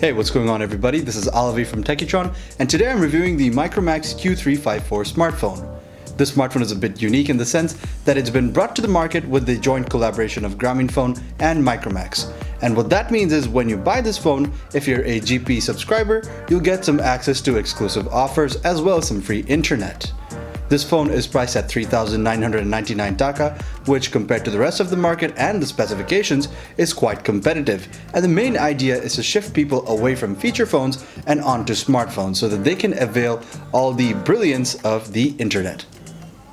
Hey, what's going on everybody? This is Alavi from Techitron, and today I'm reviewing the Micromax Q354 smartphone. This smartphone is a bit unique in the sense that it's been brought to the market with the joint collaboration of Grameenphone and Micromax. And what that means is when you buy this phone, if you're a GP subscriber, you'll get some access to exclusive offers as well as some free internet. This phone is priced at 3,999 taka, which compared to the rest of the market and the specifications is quite competitive. And the main idea is to shift people away from feature phones and onto smartphones so that they can avail all the brilliance of the internet.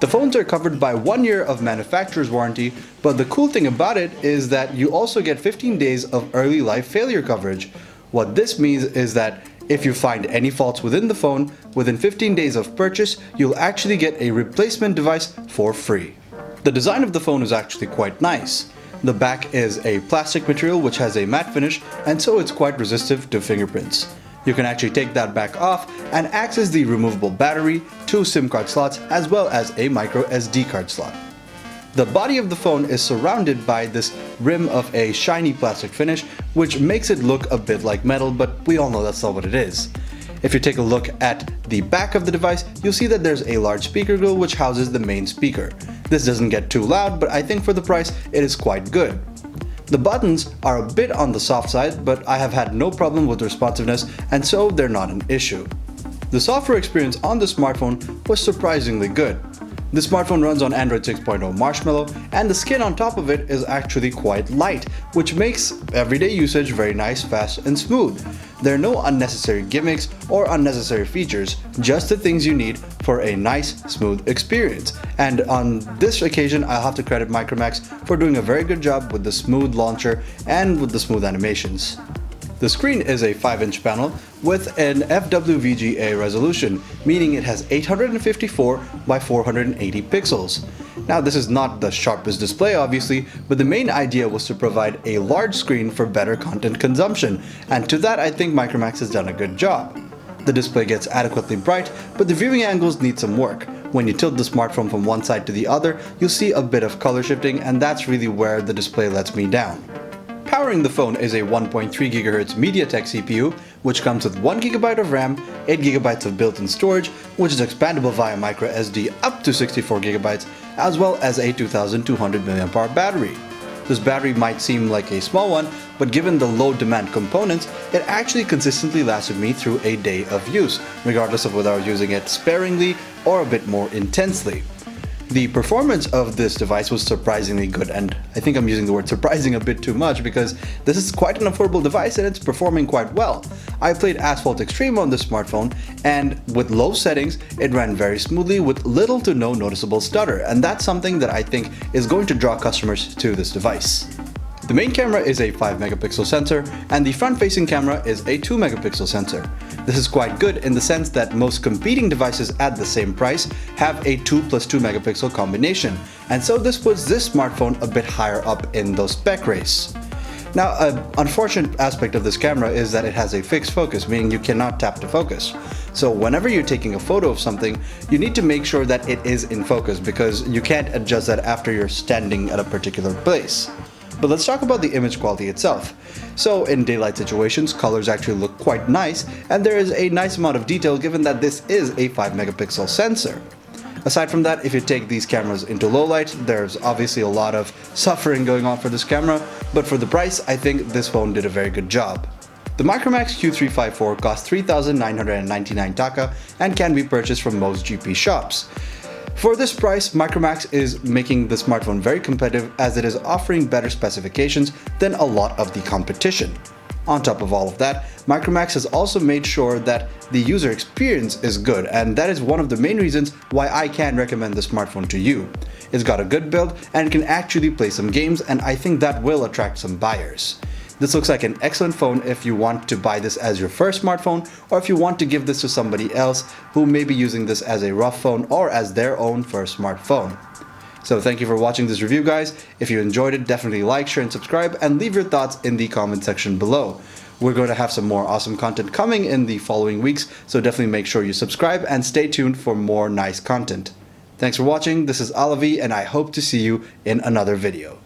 The phones are covered by 1 year of manufacturer's warranty, but the cool thing about it is that you also get 15 days of early life failure coverage. What this means is that if you find any faults within the phone, within 15 days of purchase, you'll actually get a replacement device for free. The design of the phone is actually quite nice. The back is a plastic material which has a matte finish, and so it's quite resistive to fingerprints. You can actually take that back off and access the removable battery, 2 SIM card slots, as well as a microSD card slot. The body of the phone is surrounded by this rim of a shiny plastic finish, which makes it look a bit like metal, but we all know that's not what it is. If you take a look at the back of the device, you'll see that there's a large speaker grill which houses the main speaker. This doesn't get too loud, but I think for the price it is quite good. The buttons are a bit on the soft side, but I have had no problem with responsiveness, and so they're not an issue. The software experience on the smartphone was surprisingly good. The smartphone runs on Android 6.0 Marshmallow, and the skin on top of it is actually quite light, which makes everyday usage very nice, fast, and smooth. There are no unnecessary gimmicks or unnecessary features, just the things you need for a nice, smooth experience. And on this occasion, I'll have to credit Micromax for doing a very good job with the smooth launcher and with the smooth animations. The screen is a 5-inch panel with an FWVGA resolution, meaning it has 854 by 480 pixels. Now this is not the sharpest display obviously, but the main idea was to provide a large screen for better content consumption, and to that I think Micromax has done a good job. The display gets adequately bright, but the viewing angles need some work. When you tilt the smartphone from one side to the other, you'll see a bit of color shifting, and that's really where the display lets me down. Powering the phone is a 1.3 GHz MediaTek CPU, which comes with 1 GB of RAM, 8 GB of built-in storage, which is expandable via microSD up to 64 GB, as well as a 2200 mAh battery. This battery might seem like a small one, but given the low demand components, it actually consistently lasted me through a day of use, regardless of whether I was using it sparingly or a bit more intensely. The performance of this device was surprisingly good, and I think I'm using the word surprising a bit too much because this is quite an affordable device and it's performing quite well. I played Asphalt Extreme on this smartphone, and with low settings it ran very smoothly with little to no noticeable stutter, and that's something that I think is going to draw customers to this device. The main camera is a 5 megapixel sensor, and the front-facing camera is a 2 megapixel sensor. This is quite good in the sense that most competing devices at the same price have a 2 plus 2 megapixel combination, and so this puts this smartphone a bit higher up in the spec race. Now, an unfortunate aspect of this camera is that it has a fixed focus, meaning you cannot tap to focus. So whenever you're taking a photo of something, you need to make sure that it is in focus because you can't adjust that after you're standing at a particular place. But let's talk about the image quality itself. So in daylight situations, colors actually look quite nice, and there is a nice amount of detail given that this is a 5 megapixel sensor. Aside from that, if you take these cameras into low light, there's obviously a lot of suffering going on for this camera, but for the price, I think this phone did a very good job. The Micromax Q354 costs 3,999 taka and can be purchased from most GP shops. For this price, Micromax is making the smartphone very competitive as it is offering better specifications than a lot of the competition. On top of all of that, Micromax has also made sure that the user experience is good, and that is one of the main reasons why I can recommend the smartphone to you. It's got a good build and can actually play some games, and I think that will attract some buyers. This looks like an excellent phone if you want to buy this as your first smartphone, or if you want to give this to somebody else who may be using this as a rough phone or as their own first smartphone. So thank you for watching this review, guys. If you enjoyed it, definitely like, share, and subscribe, and leave your thoughts in the comment section below. We're going to have some more awesome content coming in the following weeks, so definitely make sure you subscribe and stay tuned for more nice content. Thanks for watching. This is Alavi, and I hope to see you in another video.